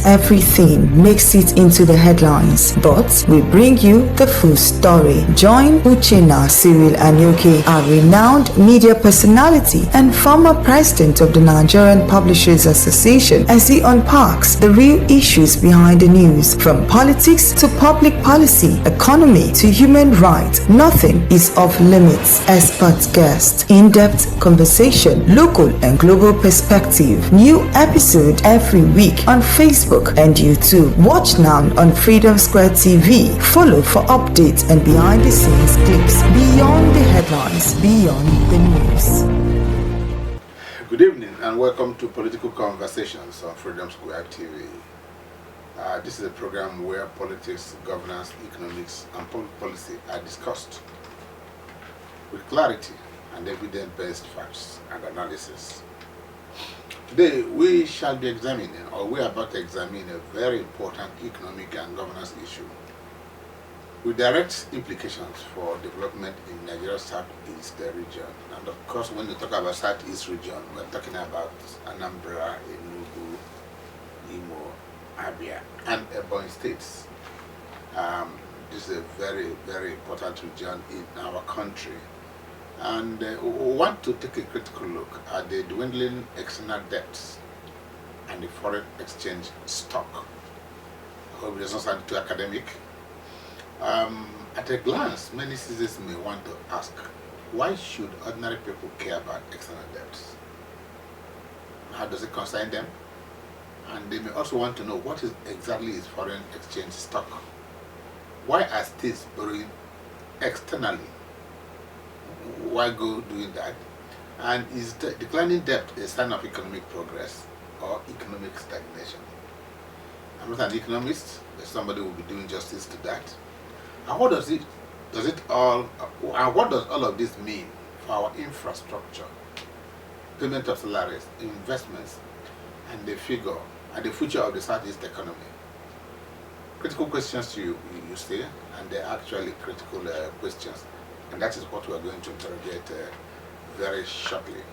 everything makes it into the headlines, but we bring you the full story. Join Uchenna Cyril Anyoke, a renowned media personality and former president of the Nigerian Publishers Association, as he unpacks the real issues behind the news, from politics to public policy, economy to human rights. Nothing is off limits. Expert guest, in-depth conversation, local and global perspective. New episode every week on Facebook and YouTube. Watch now on Freedom Square TV. Follow for updates and behind the scenes clips. Beyond the headlines, beyond the news. Good evening and welcome to Political Conversations on Freedom Square TV. This is a program where politics, governance, economics and public policy are discussed with clarity and evidence-based facts and analysis. Today we shall be examining, or we are about to examine, a very important economic and governance issue with direct implications for development in Nigeria's Southeast region. And of course, when you talk about Southeast region, we're talking about Anambra, Enugu, Imo, Abia, and Ebonyi states. This is a very, very important region in our country. And we want to take a critical look at the dwindling external debts and the foreign exchange stock. I hope it does not sound too academic. At a glance, many citizens may want to ask, why should ordinary people care about external debts? How does it concern them? And they may also want to know what exactly is foreign exchange stock. Why are states borrowing externally? Why go doing that? And is declining debt a sign of economic progress or economic stagnation? I'm not an economist, but somebody will be doing justice to that. And what does all of this mean for our infrastructure, payment of salaries, investments, and the future of the Southeast economy? Critical questions you say, and they're actually critical questions. And that is what we are going to interrogate very shortly.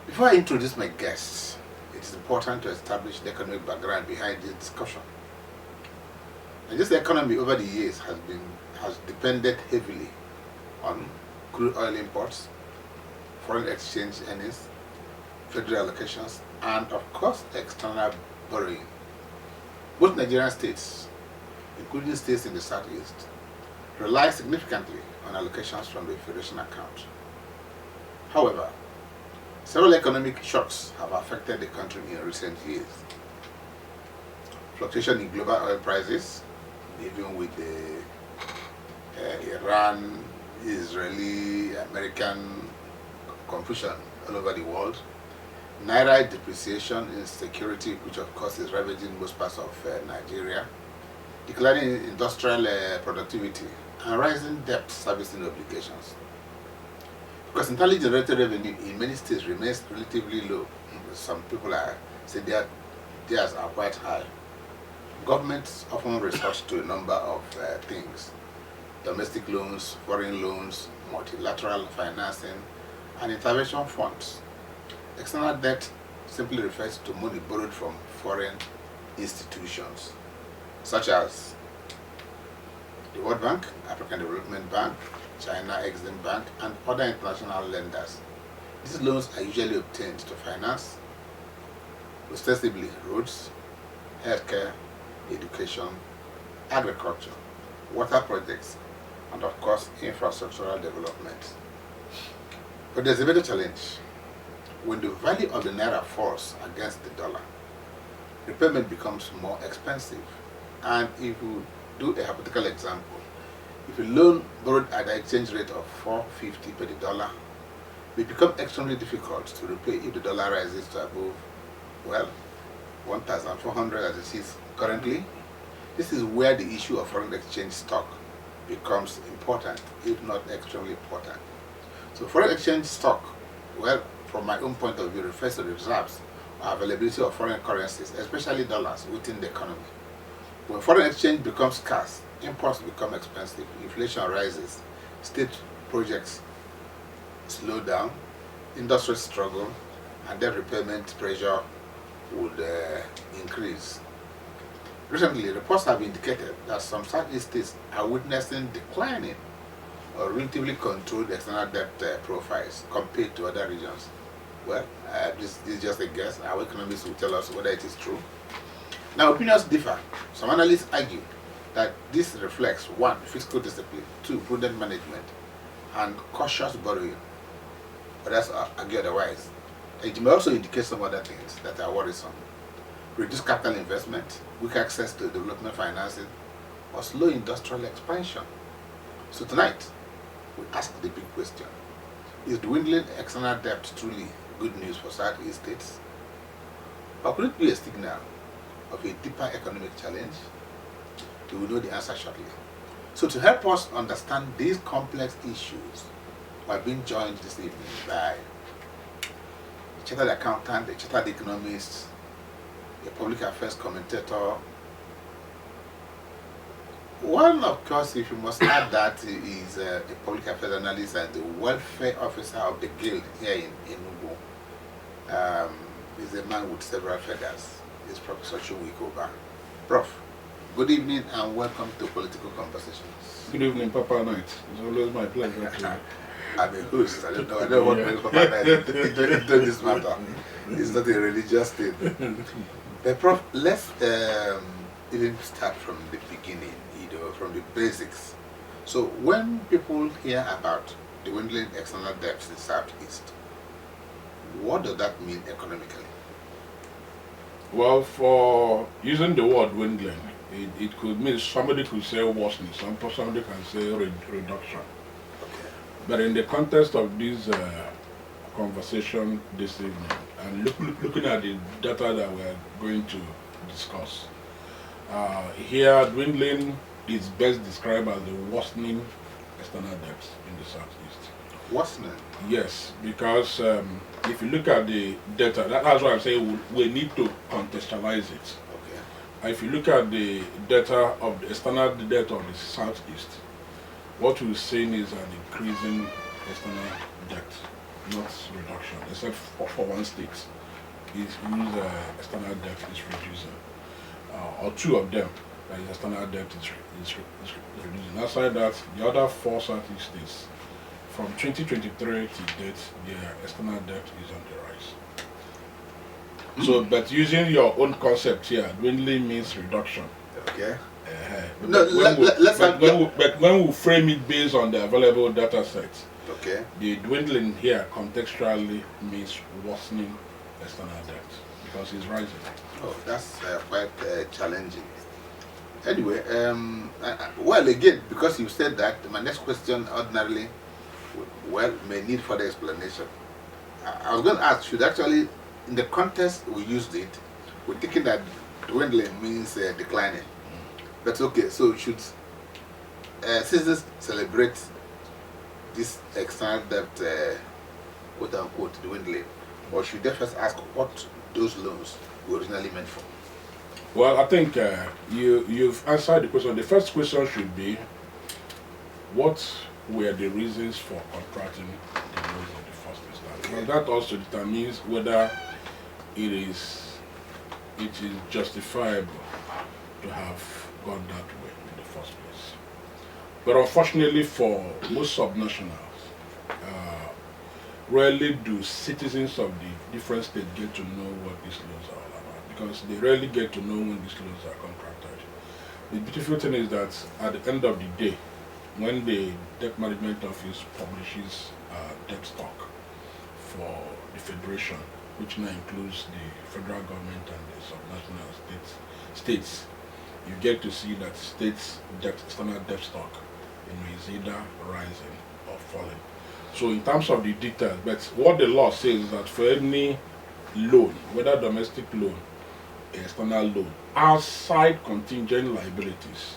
Before I introduce my guests, it is important to establish the economic background behind this discussion. And this economy over the years has depended heavily on crude oil imports, foreign exchange earnings, federal allocations, and of course external borrowing. Both Nigerian states, including states in the Southeast, rely significantly on allocations from the Federation account. However, several economic shocks have affected the country in recent years. Fluctuation in global oil prices, even with the Iran, Israeli, American confusion all over the world. Naira depreciation, insecurity, which of course is ravaging most parts of Nigeria. Declining industrial productivity, and rising debt servicing obligations. Because internally generated revenue in many states remains relatively low. Some people say theirs are quite high. Governments often resort to a number of things: domestic loans, foreign loans, multilateral financing, and intervention funds. External debt simply refers to money borrowed from foreign institutions, such as the World Bank, African Development Bank, China Exim Bank, and other international lenders. These loans are usually obtained to finance ostensibly roads, healthcare, education, agriculture, water projects, and of course infrastructural development. But there's a major challenge. When the value of the naira falls against the dollar, repayment becomes more expensive. And if you do a hypothetical example, if a loan borrowed at the exchange rate of 450 per the dollar, it becomes extremely difficult to repay if the dollar rises to above, 1,400 as it is currently. This is where the issue of foreign exchange stock becomes important, if not extremely important. So foreign exchange stock, from my own point of view, refers to the reserves or availability of foreign currencies, especially dollars, within the economy. When foreign exchange becomes scarce, imports become expensive, inflation rises, state projects slow down, industries struggle, and debt repayment pressure would increase. Recently, reports have indicated that some Southeast states are witnessing declining or relatively controlled external debt profiles compared to other regions. Well, this is just a guess. Our economists will tell us whether it is true. Now, opinions differ. Some analysts argue that this reflects 1. Fiscal discipline, 2. Prudent management, and cautious borrowing. Others argue otherwise. It may also indicate some other things that are worrisome. Reduced capital investment, weak access to development financing, or slow industrial expansion. So tonight, we ask the big question. Is dwindling external debt truly good news for Southeast states? Or could it be a signal of a deeper economic challenge? We will know the answer shortly. So to help us understand these complex issues, we are being joined this evening by a chartered accountant, a chartered economist, a public affairs commentator. One, of course, if you must add that, is a public affairs analyst and the welfare officer of the guild here in Enugu. He's a man with several feathers. He's Professor Chukwuikoba. Prof, good evening and welcome to Political Conversations. Good evening, Papa Knight. It's always my pleasure to... I'm a host. I don't know what makes Papa Knight into this matter. It's not a religious thing. But Prof, let's even start from the beginning, from the basics. So when people hear about dwindling external debts in Southeast, what does that mean economically? Well, for using the word dwindling, it could mean somebody could say worsening, somebody can say reduction. Okay. But in the context of this conversation this evening, and looking at the data that we're going to discuss, here dwindling is best described as the worsening external debt in the Southeast. Worsening? Yes, because if you look at the data, that's why I'm saying we need to contextualize it. Okay. If you look at the data of the external debt of the Southeast, what we're seeing is an increasing external debt, not reduction, except for one state. Whose external debt is reducing, or two of them, that is external debt is reducing. Aside that, the other 4 Southeast states, from 2023 to date, their external debt is on the rise. So, but using your own concept here, dwindling means reduction. Okay. But when we frame it based on the available data sets, okay, the dwindling here contextually means worsening external debt because it's rising. Oh, that's quite challenging. Anyway, well, again, because you said that, my next question ordinarily, may need further explanation. I was going to ask, should actually, in the context we used it, we're thinking that dwindling means declining. But okay, so should citizens celebrate this external debt, quote unquote, dwindling? Or should they first ask what those loans were originally meant for? Well, I think you've answered the question. The first question should be, what were the reasons for contracting the loans in the first instance? Well, that also determines whether it is justifiable to have gone that way in the first place. But unfortunately for most subnationals, rarely do citizens of the different states get to know what these loans are all about, because they rarely get to know when these loans are contracted. The beautiful thing is that at the end of the day, when the Debt Management Office publishes debt stock for the Federation, which now includes the federal government and the subnational states, you get to see that states' external debt stock is either rising or falling. So in terms of the details, but what the law says is that for any loan, whether domestic loan, external loan, outside contingent liabilities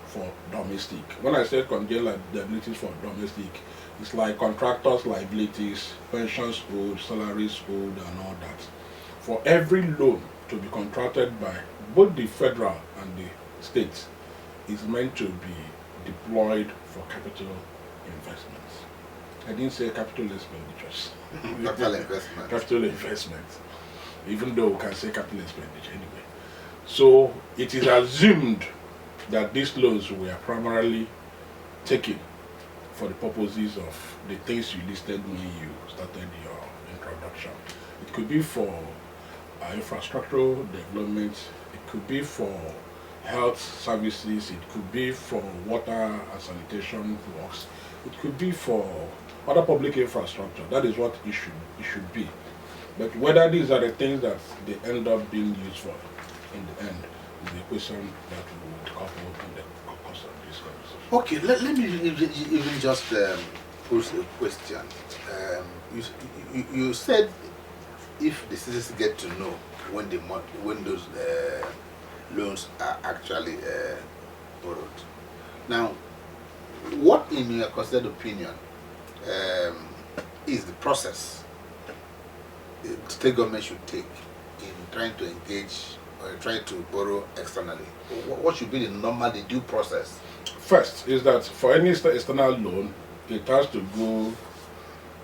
for domestic. When I say contingent liabilities for domestic, it's like contractors' liabilities, pensions owed, salaries owed, and all that. For every loan to be contracted by both the federal and the states, is meant to be deployed for capital investments. I didn't say capital expenditures. Capital investment. Capital investment. even though we can say capital expenditure anyway. So it is assumed that these loans were primarily taken for the purposes of the things you listed when you started your introduction. It could be for infrastructural development, it could be for health services, it could be for water and sanitation works, it could be for other public infrastructure. That is what it should be. But whether these are the things that they end up being used for in the end is the question that we would couple in the course of this conversation. Okay, let me even just pose a question. You said if the citizens get to know when those loans are actually borrowed. Now, what in your considered opinion is the process the state government should take in trying to engage or trying to borrow externally? What should be the due process? First is that for any external loan, it has to go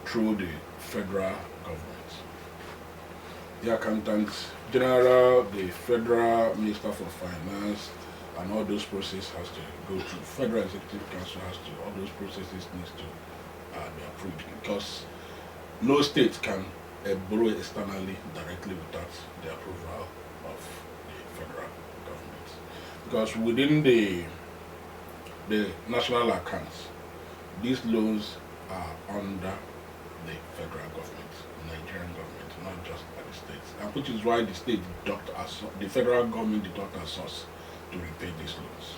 through the federal government. The accountant general, the federal minister for finance, and all those processes has to go through. Federal executive council has to, all those processes needs to be approved, because no state can borrow externally directly without the approval of the federal government. Because within the national accounts, these loans are under the federal government, Nigerian government, not just by the states. And which is why the federal government deduct a source to repay these loans.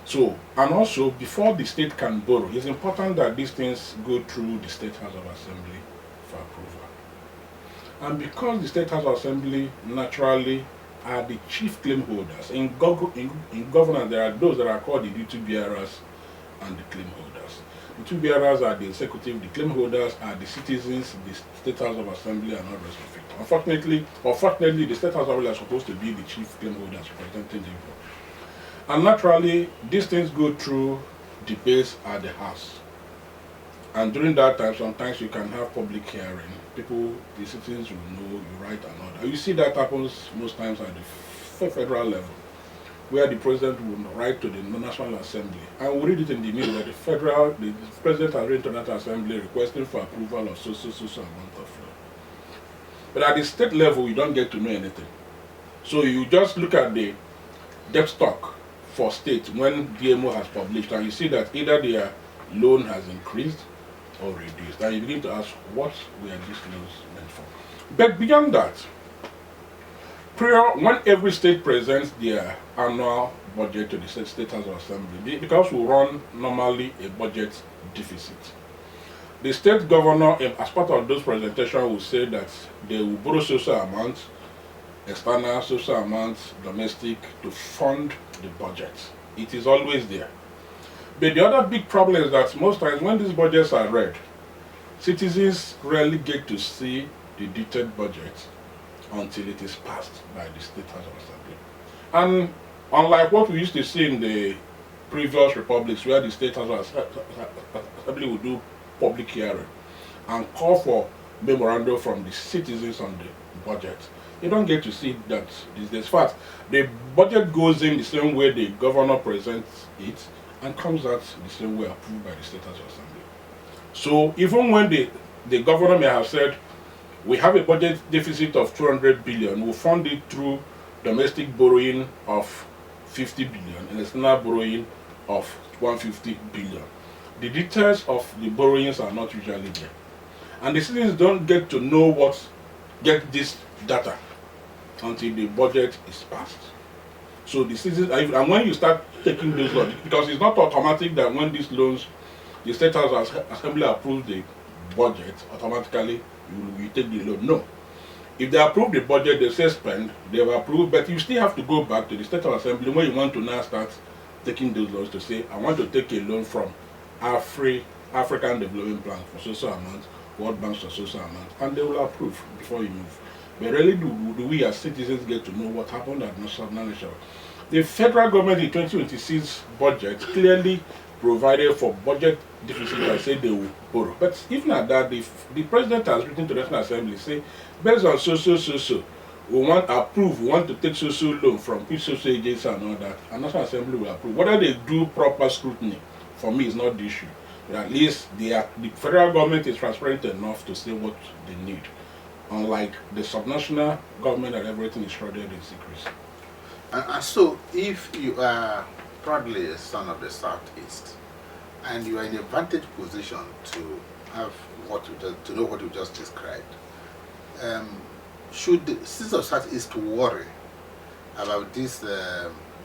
So, and also before the state can borrow, it's important that these things go through the State House of Assembly for approval. And because the State House of Assembly naturally are the chief claim holders, in governance there are those that are called the duty bearers and the claim holders. The duty bearers are the executive, the claim holders are the citizens, the State House of Assembly, and all the rest of it. Unfortunately, the State House of Assembly are supposed to be the chief claim holders representing the people. And naturally, these things go through debates at the House. And during that time, sometimes you can have public hearing. People, the citizens will know, you write an order. You see that happens most times at the federal level, where the president will write to the National Assembly. And we read it in the news that the president has written to that assembly requesting for approval of so amount of loan. But at the state level, you don't get to know anything. So you just look at the debt stock for state when DMO has published, and you see that either their loan has increased or reduced, and you begin to ask, what were these loans meant for? But beyond that, when every state presents their annual budget to the State House of Assembly, because we run normally a budget deficit, the state governor, as part of those presentations, will say that they will borrow social amounts, external social amounts, domestic, to fund the budget. It is always there. But the other big problem is that most times when these budgets are read, citizens rarely get to see the detailed budget until it is passed by the State House of Assembly. And unlike what we used to see in the previous republics, where the State House of Assembly would do public hearing and call for memorandum from the citizens on the budget, you don't get to see that these days. In fact, the budget goes in the same way the governor presents it and comes out the same way approved by the State House of Assembly. So even when the governor may have said, we have a budget deficit of 200 billion, we'll fund it through domestic borrowing of 50 billion and external borrowing of 150 billion. The details of the borrowings are not usually there. And the citizens don't get to know get this data until the budget is passed. So the citizens, and when you start taking those loans, because it's not automatic that when these loans, the State House Assembly approves the budget, automatically you take the loan. No. If they approve the budget, they say spend, they have approved, but you still have to go back to the State House Assembly when you want to now start taking those loans to say, I want to take a loan from African Development Plan for social amount, World Bank for social amount, and they will approve before you move. But really do we as citizens get to know what happened at national level. The federal government in 2026 budget clearly provided for budget deficit and say they will borrow. But even at that, the president has written to the National Assembly, say, based on so, we want approve, we want to take so loan from each agency and all that, and National Assembly will approve. Whether they do proper scrutiny, for me, is not the issue. But at least the federal government is transparent enough to say what they need. Unlike the subnational government that everything is shrouded in secrecy. And so, if you are proudly a son of the Southeast, and you are in a vantage position to have to know what you just described, should the citizens of Southeast worry about this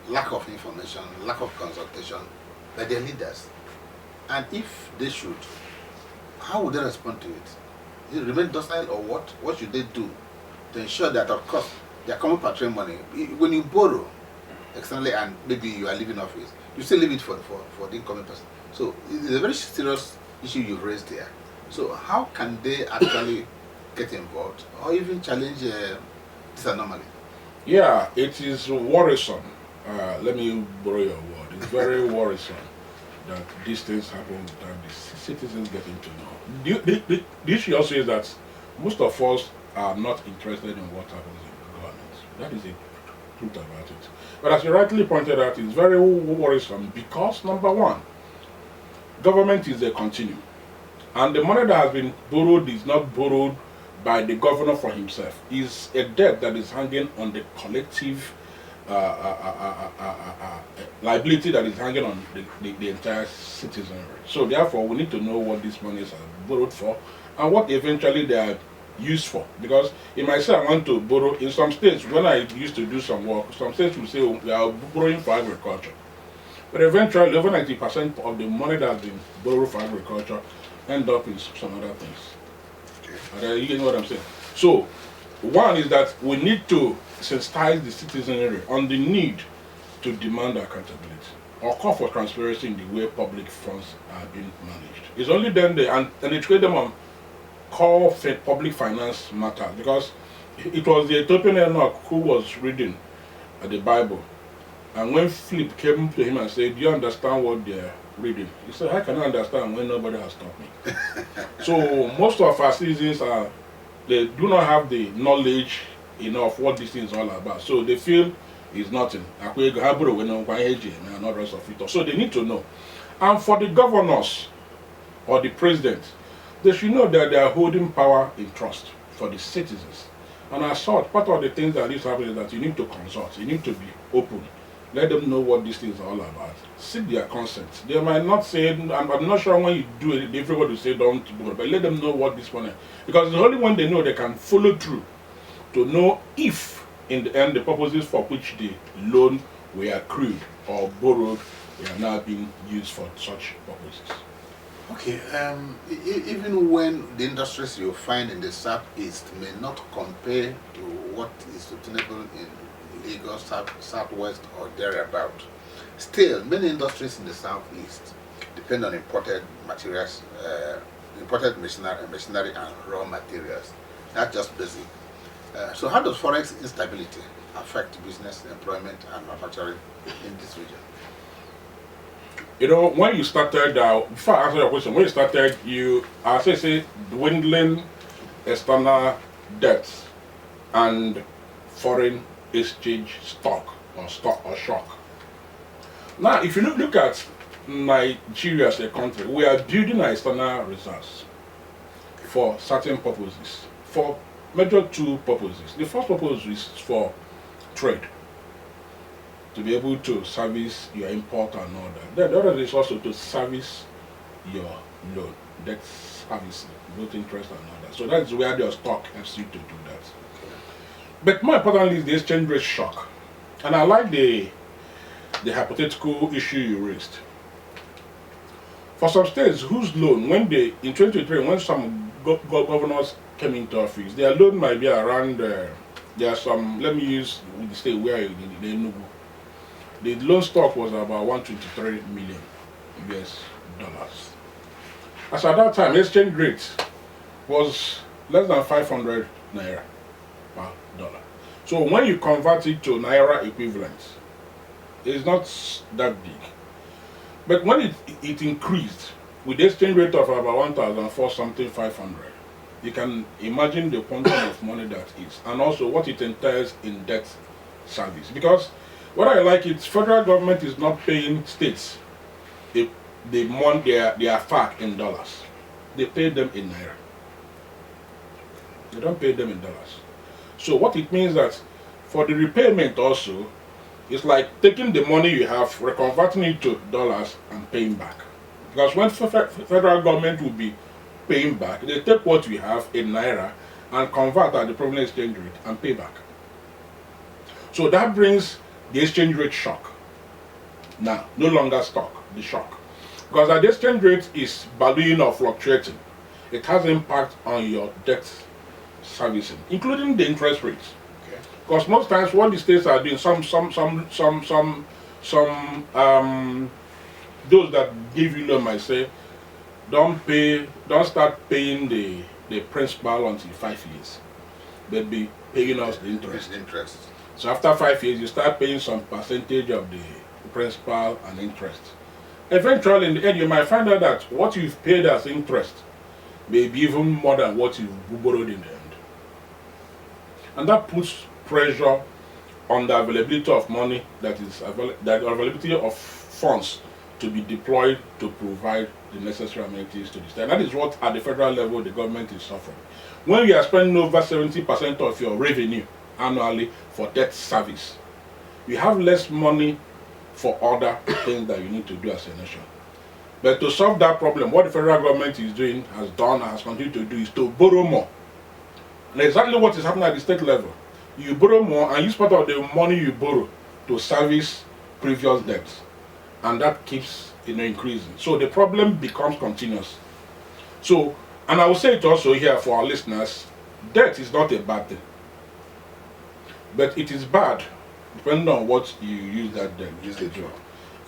lack of information, lack of consultation by their leaders? And if they should, how would they respond to it? Will it remain docile or what? What should they do to ensure that, of course, their common patrimony, when you borrow externally and maybe you are leaving office, you still leave it for the incoming person. So it's a very serious issue you've raised here. So how can they actually get involved or even challenge this anomaly? Yeah, it is worrisome. Let me borrow your word. It's very worrisome that these things happen without the citizens getting to know. The issue also is that most of us are not interested in what happens in government. That is the truth about it. But as you rightly pointed out, it's very worrisome because, number one, government is a continuum. And the money that has been borrowed is not borrowed by the governor for himself. It's a debt that is hanging on the collective liability that is hanging on the entire citizenry. So therefore, we need to know what these monies are borrowed for and what eventually they are used for. Because in my say I want to borrow, in some states, when I used to do some work, some states will say, oh, we are borrowing for agriculture. But eventually, over 90% of the money that has been borrowed for agriculture end up in some other things. Okay. You know what I'm saying? So, one is that we need to sensitize the citizenry on the need to demand accountability or call for transparency in the way public funds are being managed. It's only then and educate them on core public finance matter, because it was the Ethiopian eunuch who was reading the Bible, and when Philip came to him and said, "Do you understand what they're reading?" He said, "How can I understand when nobody has taught me?" So most of our citizens they do not have the knowledge enough what this thing is all about. So they feel it's nothing. And all the rest of it. So they need to know. And for the governors or the president, they should know that they are holding power in trust for the citizens. And as such, part of the things that is happening is that you need to consult, you need to be open. Let them know what these things are all about. Seek their consent. They might not say, I'm not sure when you do it, everybody will say don't do it, but let them know what this one is. Because it's only when they know they can follow through to know if, in the end, the purposes for which the loan were accrued or borrowed were now being used for such purposes. Okay, even when the industries you find in the Southeast may not compare to what is obtainable in Lagos, Southwest, or thereabout, still many industries in the Southeast depend on imported materials, imported machinery and raw materials. That's just basic. So how does forex instability affect business, employment, and manufacturing in this region? You know, when you started, before I answer your question, when you started, I say dwindling external debts and foreign exchange stock or shock. Now, if you look at Nigeria as a country, we are building our external reserves for certain purposes, for major two purposes. The first purpose is for trade, to be able to service your import and all that. Then the other is also to service your loan, debt servicing, both interest and all that. So that's where your stock helps you to do that. But more importantly is the exchange rate shock. And I like the hypothetical issue you raised. For some states whose loan, in 2023, when some governors came into office, their loan might be around, there are some, let me use the state where in Enugu. The loan stock was about 123 million US dollars. As at that time, exchange rate was less than 500 naira per dollar. So when you convert it to naira equivalent, it's not that big. But when it increased with the exchange rate of about 1,004 something 500, you can imagine the quantum of money that is, and also what it entails in debt service. Because what I like is federal government is not paying states they want their FAC in dollars. They pay them in naira. They don't pay them in dollars. So what it means that for the repayment also, it's like taking the money you have, reconverting it to dollars and paying back. Because when federal government will be paying back, they take what we have in naira and convert at the prevalent exchange rate and pay back. So that brings the exchange rate shock. Now, no longer stock, the shock. Because as the exchange rate is ballooning or fluctuating, it has impact on your debt servicing, including the interest rates. Okay. Because most times what the states are doing, those that give you loan might say, don't start paying the principal until 5 years. They'll be paying us the interest. So after 5 years, you start paying some percentage of the principal and interest. Eventually, in the end, you might find out that what you've paid as interest may be even more than what you borrowed in the end. And that puts pressure on the availability of money, the availability of funds to be deployed to provide the necessary amenities to the state. And that is what, at the federal level, the government is suffering. When you are spending over 70% of your revenue annually for debt service, you have less money for other things that you need to do as a nation. But to solve that problem, what the federal government is doing, has done, and has continued to do, is to borrow more. And exactly what is happening at the state level. You borrow more and use part of the money you borrow to service previous debts. And that keeps increasing. So the problem becomes continuous. So, and I will say it also here for our listeners, debt is not a bad thing. But it is bad depending on what you use that debt to do.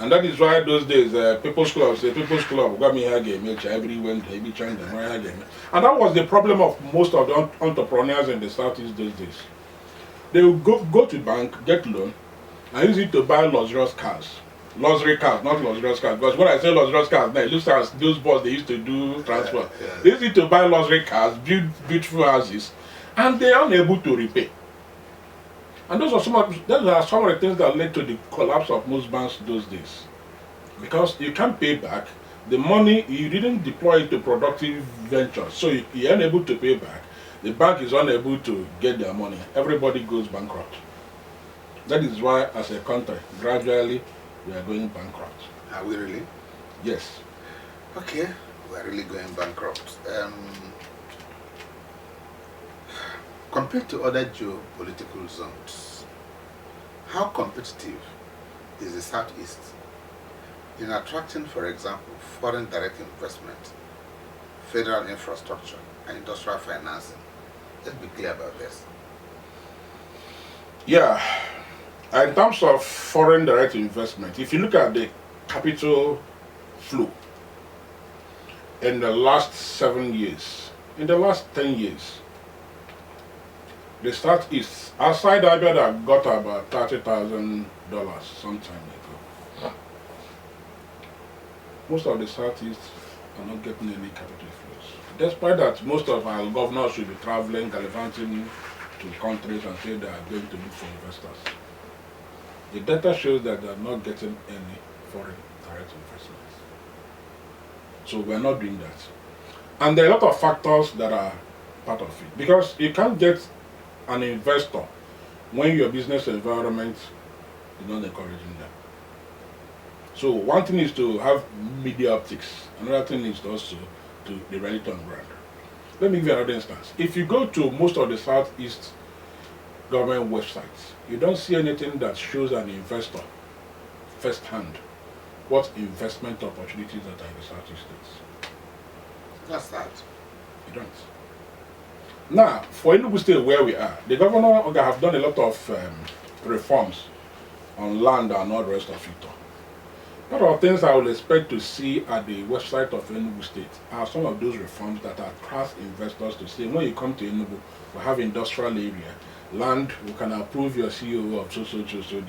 And that is why those days, People's Club, got me here game, every Wednesday, be trying to my game. And that was the problem of most of the entrepreneurs in the Southeast those days. They would go to bank, get loan, and use it to buy luxurious cars. Luxury cars, not luxurious cars. Because when I say luxurious cars, now it looks as those boys they used to do transfer. They used it to buy luxury cars, build beautiful houses, and they are unable to repay. And those are some of the things that led to the collapse of most banks those days. Because you can't pay back the money, you didn't deploy it to productive ventures. So you're unable to pay back. The bank is unable to get their money. Everybody goes bankrupt. That is why, as a country, gradually we are going bankrupt. Are we really? Yes. Okay, we are really going bankrupt. Compared to other geopolitical zones, how competitive is the Southeast in attracting, for example, foreign direct investment, federal infrastructure, and industrial financing? Let's be clear about this. Yeah, in terms of foreign direct investment, if you look at the capital flow in the last 7 years, in the last 10 years, the Southeast, outside Abia that got about $30,000 sometime ago. Most of the Southeast are not getting any capital flows. Despite that, most of our governors should be traveling, gallivanting to countries and say they are going to look for investors. The data shows that they are not getting any foreign direct investments. So we are not doing that. And there are a lot of factors that are part of it. Because you can't get an investor when your business environment is not encouraging them. So one thing is to have media optics. Another thing is also to the reality on ground. Let me give you another instance. If you go to most of the Southeast government websites, you don't see anything that shows an investor firsthand what investment opportunities that are in the Southeast states. That's that. You don't. Now, for Enugu State where we are, the governor have done a lot of reforms on land and all the rest of it. One of the things I would expect to see at the website of Enugu State are some of those reforms that attract investors to say, when you come to Enugu, we have industrial area, land, we can approve your CEO of so.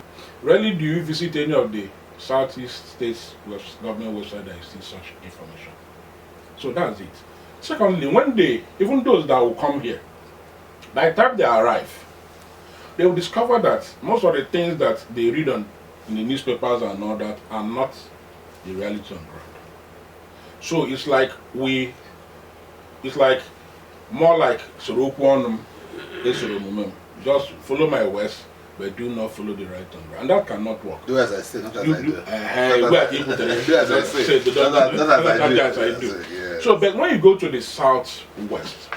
Rarely do you visit any of the Southeast States government website that you see such information. So that's it. Secondly, when even those that will come here, by the time they arrive, they will discover that most of the things that they read in the newspapers and all that are not the reality on ground. So it's like more like Sorokwonum, just follow my words, but do not follow the right on ground. And that cannot work. Do as I say, not as I do. Do as I say. Not as I do. Yes. So, but when you go to the southwest,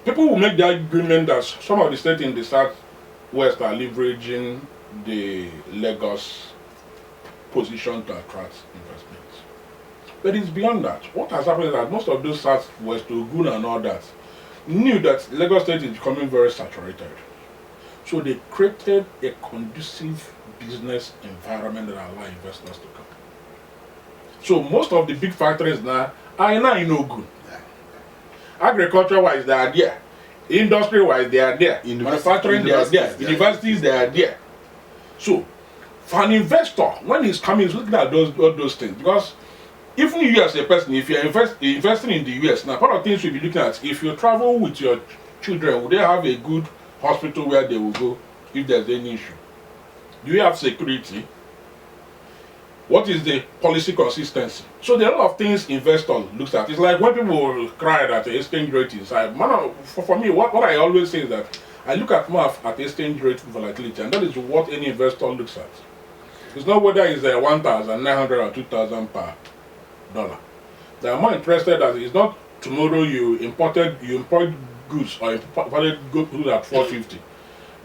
people will make the argument that some of the states in the southwest are leveraging the Lagos position to attract investments. But it's beyond that. What has happened is that most of those southwest, Ogun and all that, knew that Lagos State is becoming very saturated. So they created a conducive business environment that allows investors to come. So most of the big factories now are now in Ogun. Agriculture-wise, they are there. Industry-wise, they are there. Manufacturing, they are there. Universities, they are there. So, for an investor, when he's coming, he's looking at all those things. Because even you as a person, if you're investing in the US, now part of things you'll be looking at, if you travel with your children, will they have a good hospital where they will go if there's any issue? Do you have security? What is the policy consistency? So there are a lot of things investor looks at. It's like when people cry that the exchange rate is high. For me, what I always say is that I look at more at exchange rate volatility, and that is what any investor looks at. It's not whether it's 1,900 or 2,000 per dollar. They are more interested that it's not tomorrow you import goods or imported goods at 450.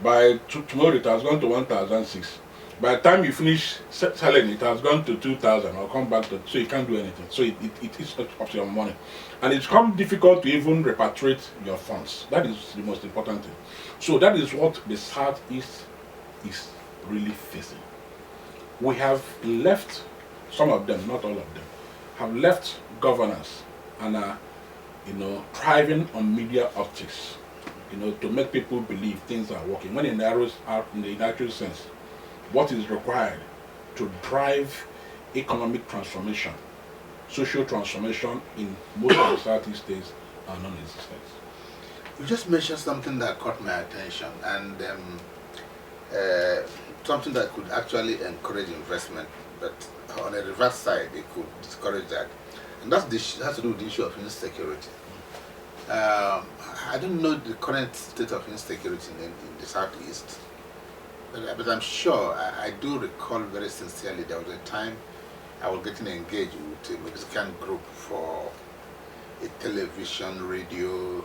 By tomorrow it has gone to 1,006. By the time you finish selling, it has gone to 2,000 or come back to, so you can't do anything. So it is up to your money. And it's become difficult to even repatriate your funds. That is the most important thing. So that is what the Southeast is really facing. We have left, some of them, not all of them, have left governance and are, thriving on media optics, to make people believe things are working. When in the actual sense, what is required to drive economic transformation, social transformation in most of the Southeast states are non-existent. You just mentioned something that caught my attention, and something that could actually encourage investment, but on the reverse side, it could discourage that. And that's has to do with the issue of insecurity. I don't know the current state of insecurity in the Southeast. But I'm sure, I do recall very sincerely, there was a time I was getting engaged with a Mexican group for a television, radio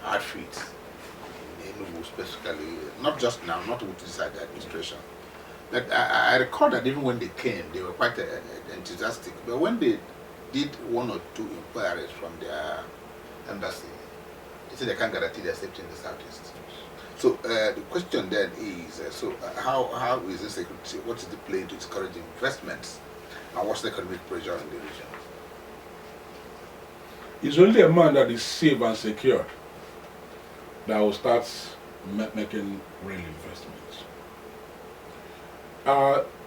outfit in Enugu specifically, not just now, not with this administration. But I recall that even when they came, they were quite enthusiastic. But when they did one or two inquiries from their embassy, they said they can't guarantee their safety in the Southeast. So the question then is, how is this security, what is the plan to discourage investments, and what's the economic pressure in the region? It's only a man that is safe and secure that will start making real investments.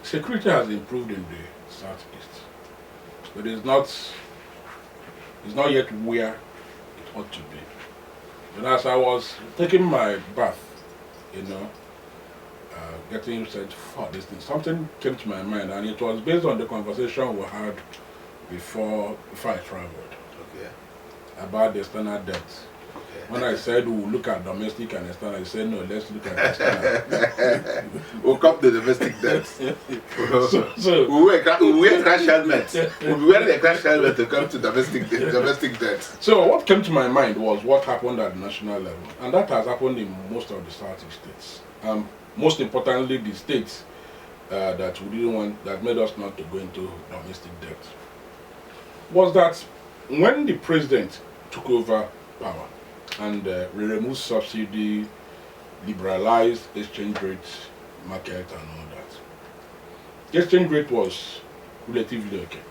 Security has improved in the Southeast, but it's not yet where it ought to be. And as I was taking my bath, getting set for this thing, something came to my mind, and it was based on the conversation we had before I traveled. Okay. About the external debt. Okay. When I said we'll look at domestic and external, I said no, let's look at external. We'll come to domestic debt. so we'll wear crash helmets. We'll wear the crash helmet to come to domestic debt. So what came to my mind was what happened at the national level, and that has happened in most of the Southeast states. Most importantly, the states that we didn't want, that made us not to go into domestic debt, was that when the president took over power and we removed subsidy, liberalized exchange rate market and all that, the exchange rate was relatively okay.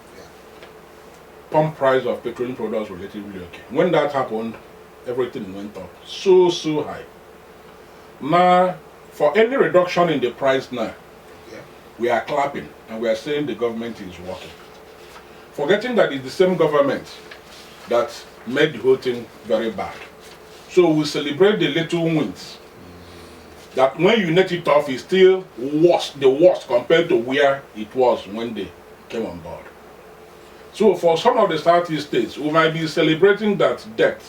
Pump price of petroleum products were relatively okay. When that happened, everything went up so high. Now, for any reduction in the price now, we are clapping and we are saying the government is working. Forgetting that it's the same government that made the whole thing very bad. So we celebrate the little wins. That when you net it off, is still worse, the worst compared to where it was when they came on board. So for some of the Southeast states, we might be celebrating that debt,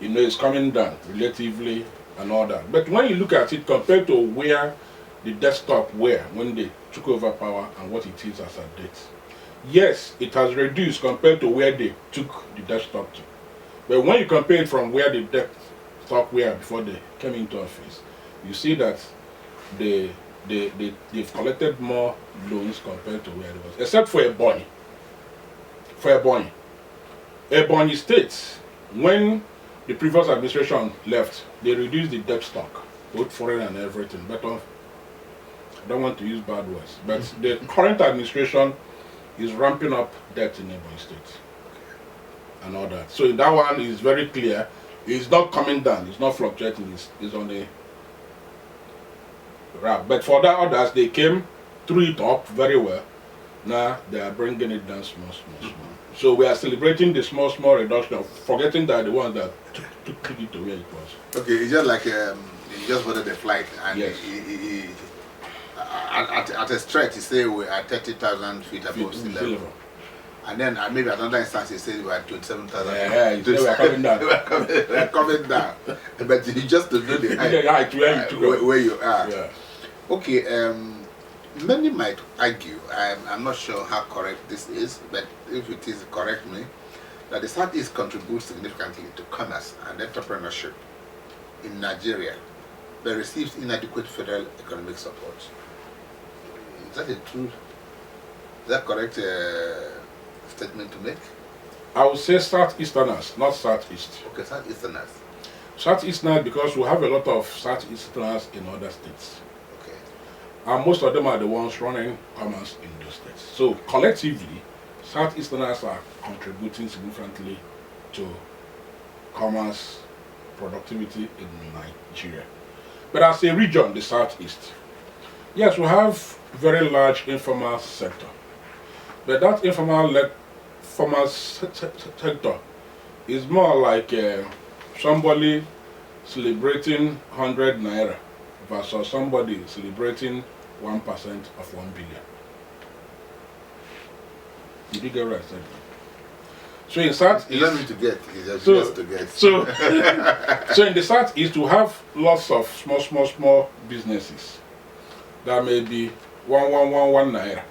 is coming down relatively and all that. But when you look at it compared to where the debt stock were when they took over power and what it is as a debt, yes, it has reduced compared to where they took the debt stock to. But when you compare it from where the debt stock were before they came into office, you see that they've collected more loans compared to where it was, except for Ebonyi. For Ebonyi State, when the previous administration left, they reduced the debt stock, both foreign and everything. But I don't want to use bad words. But the current administration is ramping up debt in Ebonyi State and all that. So that one is very clear. It's not coming down. It's not fluctuating. It's on the ramp. But for the others, they came through it up very well. Now they are bringing it down small. So we are celebrating the small reduction, forgetting that the ones that took it to where it was. Okay, it's just like you just boarded the flight, and yes. At a stretch, he said we're at 30,000 feet above sea level. And then maybe at another instance, he said we're at 27,000 feet. Yeah, he said we're coming down. we're coming down. But you just to know the height, where you are. Yeah. Okay, many might argue, I'm not sure how correct this is, but if it is, correct me, that the Southeast contributes significantly to commerce and entrepreneurship in Nigeria, but receives inadequate federal economic support. Is that correct statement to make? I would say Southeasterners, not Southeast. Okay, Southeasterners. Southeasterners, because we have a lot of Southeasterners in other states. Okay. And most of them are the ones running commerce in those states. So collectively, Southeasterners are contributing significantly to commerce productivity in Nigeria. But as a region, the Southeast, yes, we have very large informal sector. But that informal sector is more like somebody celebrating 100 naira versus somebody celebrating 1% of 1 billion. Did you get what I said? So in Southeast, you don't need to get, it's just to get. So in the Southeast, we have lots of small businesses that may be 1 naira.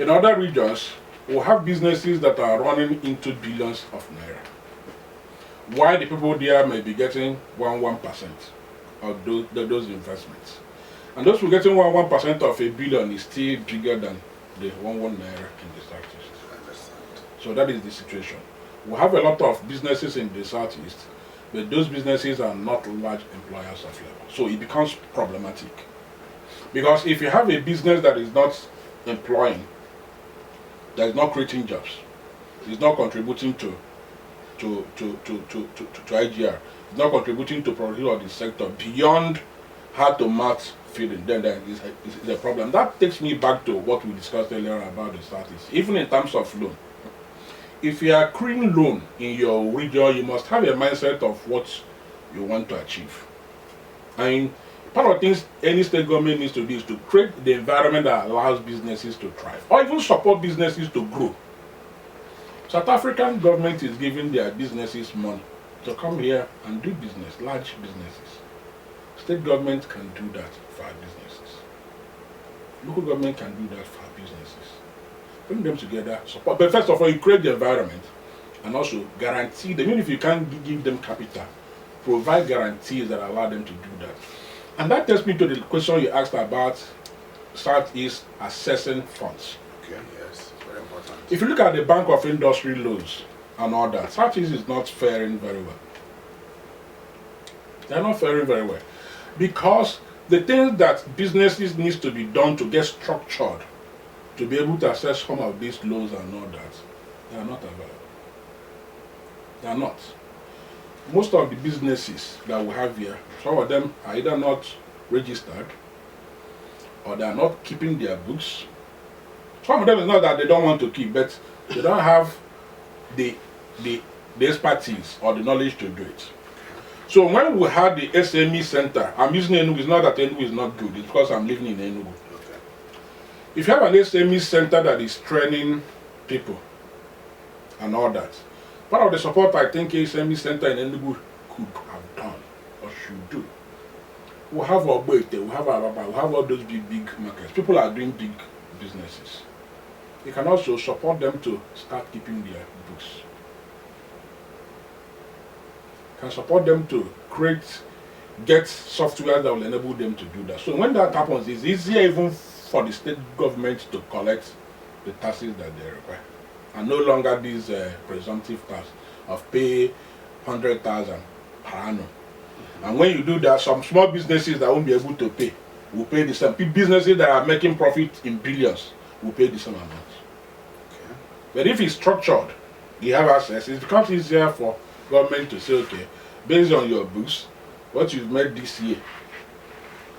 In other regions, we have businesses that are running into billions of naira. Why the people there may be getting 1% of those investments. And those who are getting 1% of a billion is still bigger than the 1 naira in the Southeast. So that is the situation. We have a lot of businesses in the Southeast, but those businesses are not large employers of labor. So it becomes problematic. Because if you have a business that is not employing, that is not creating jobs, is not contributing to IGR, is not contributing to productivity of the sector beyond hand-to-mouth feeding, then there is a problem. That takes me back to what we discussed earlier about the Southeast. Even in terms of loan, if you are accruing loan in your region, you must have a mindset of what you want to achieve. And part of the things any state government needs to do is to create the environment that allows businesses to thrive, or even support businesses to grow. South African government is giving their businesses money to come here and do business, large businesses. State government can do that for our businesses. Local government can do that for our businesses. Bring them together, support. But first of all, you create the environment and also guarantee them, even if you can't give them capital, provide guarantees that allow them to do that. And that takes me to the question you asked about Southeast assessing funds. Okay, yes, very important. If you look at the Bank of Industry loans and all that, Southeast is not faring very well. They're not faring very well. Because the things that businesses needs to be done to get structured, to be able to access some of these loans and all that, they are not available. They are not. Most of the businesses that we have here, some of them are either not registered, or they are not keeping their books. Some of them is not that they don't want to keep, but they don't have the expertise or the knowledge to do it. So when we had the SME center, I'm using Enugu, it's not that Enugu is not good, it's because I'm living in Enugu. Okay. If you have an SME center that is training people and all that, part of the support I think SME center in Enugu could have done or should do. We have Oboite, we have Araba, we have all those big markets. People are doing big businesses. You can also support them to start keeping their books. You can support them to get software that will enable them to do that. So when that happens, it's easier even for the state government to collect the taxes that they require. And no longer these presumptive tax of pay 100,000 per annum. And when you do that, some small businesses that won't be able to pay will pay the same. Businesses that are making profit in billions will pay the same amount. Okay. But if it's structured, you have access, it becomes easier for government to say, okay, based on your books, what you've made this year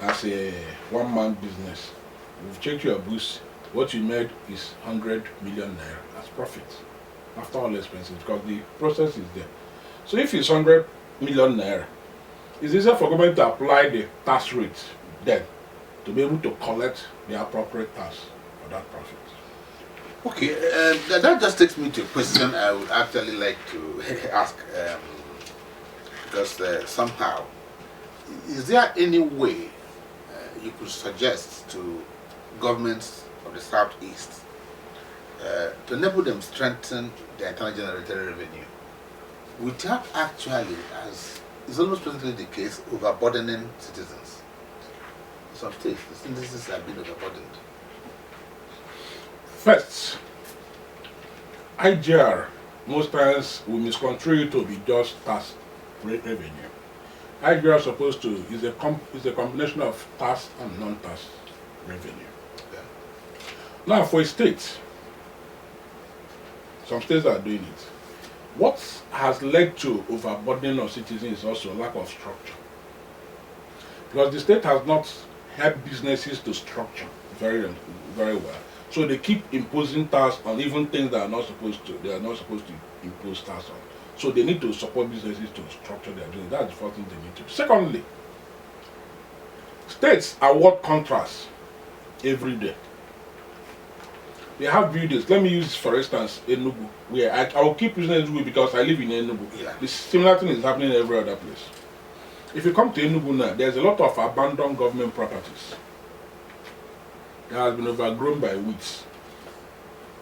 as a one-man business, we've checked your books, what you made is 100 million naira. That's profit after all expenses, because the process is there. So if it's 100 million naira, it's easier for government to apply the tax rate then to be able to collect the appropriate tax for that profit. Okay, that just takes me to a question I would actually like to ask, because somehow, is there any way you could suggest to governments of the Southeast to enable them strengthen their internally generated revenue without actually, as is almost presently the case, overburdening citizens? In some states, the citizens have been overburdened. First, IGR, most times we misconstrue it to be just tax revenue. IGR is supposed to, is a combination of tax and non-tax revenue. Yeah. Now for a state, some states are doing it. What has led to overburdening of citizens is also lack of structure. Because the state has not helped businesses to structure very well. So they keep imposing tax on even things that are not supposed to, they are not supposed to impose tax on. So they need to support businesses to structure their business. That's the first thing they need to do. Secondly, states award contracts every day. They have buildings. Let me use, for instance, Enugu, where I will keep using Enugu because I live in Enugu. Yeah. The similar thing is happening in every other place. If you come to Enugu now, there's a lot of abandoned government properties that has been overgrown by weeds.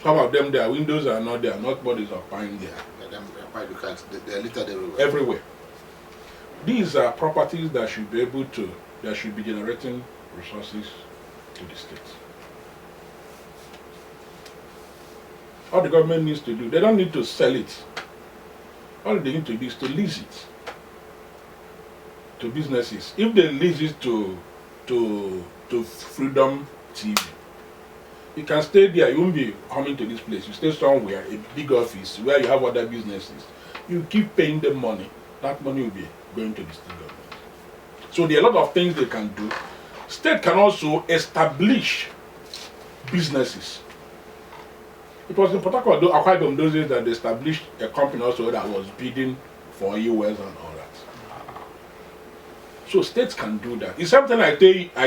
Some of them, their windows are not there, not bodies are lying there. They're littered everywhere. Everywhere. These are properties that should be able to, that should be generating resources to the state. All the government needs to do, they don't need to sell it. All they need to do is to lease it to businesses. If they lease it to Freedom TV, you can stay there. You won't be coming to this place. You stay somewhere, a big office where you have other businesses. You keep paying them money. That money will be going to the state government. So there are a lot of things they can do. State can also establish businesses. It was in Port Harcourt, Akwa those days, that they established a company also that was bidding for US and all that. So states can do that. It's something I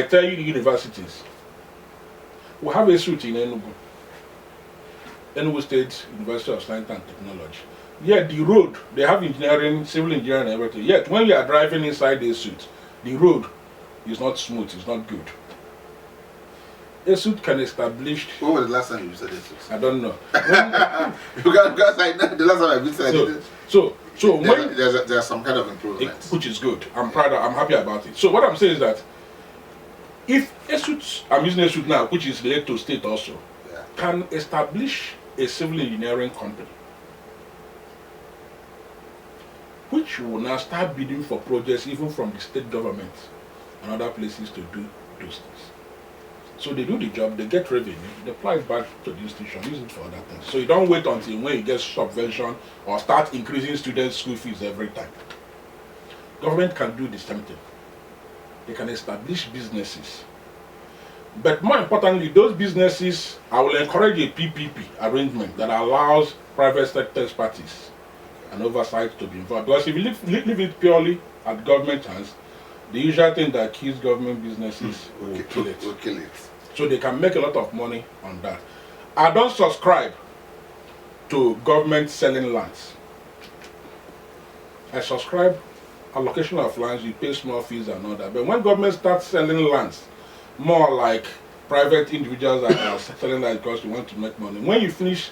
tell you, universities. We have a suit in Enugu. Enugu State University of Science and Technology. Yet the road, they have engineering, civil engineering and everything. Yet when you are driving inside the suit, the road is not smooth, it's not good. A suit can establish. When was the last time you said this? I don't know. Because I know the last time I visited it. So when there's some kind of improvement, which is good. I'm proud. I'm happy about it. So what I'm saying is that if a suit, I'm using a suit now, which is related to state also, can establish a civil engineering company, which will now start bidding for projects even from the state government and other places to do those things. So they do the job, they get revenue, they apply it back to the institution, use it for other things. So you don't wait until when you get subvention or start increasing students' school fees every time. Government can do the same thing. They can establish businesses But more importantly, those businesses, I will encourage a PPP arrangement that allows private sector parties and oversight to be involved. Because if you leave it purely at government hands, the usual thing that kills government businesses will kill it. Will kill it. So they can make a lot of money on that. I don't subscribe to government selling lands. I subscribe allocation of lands, you pay small fees and all that. But when government starts selling lands, more like private individuals that are selling lands because you want to make money, when you finish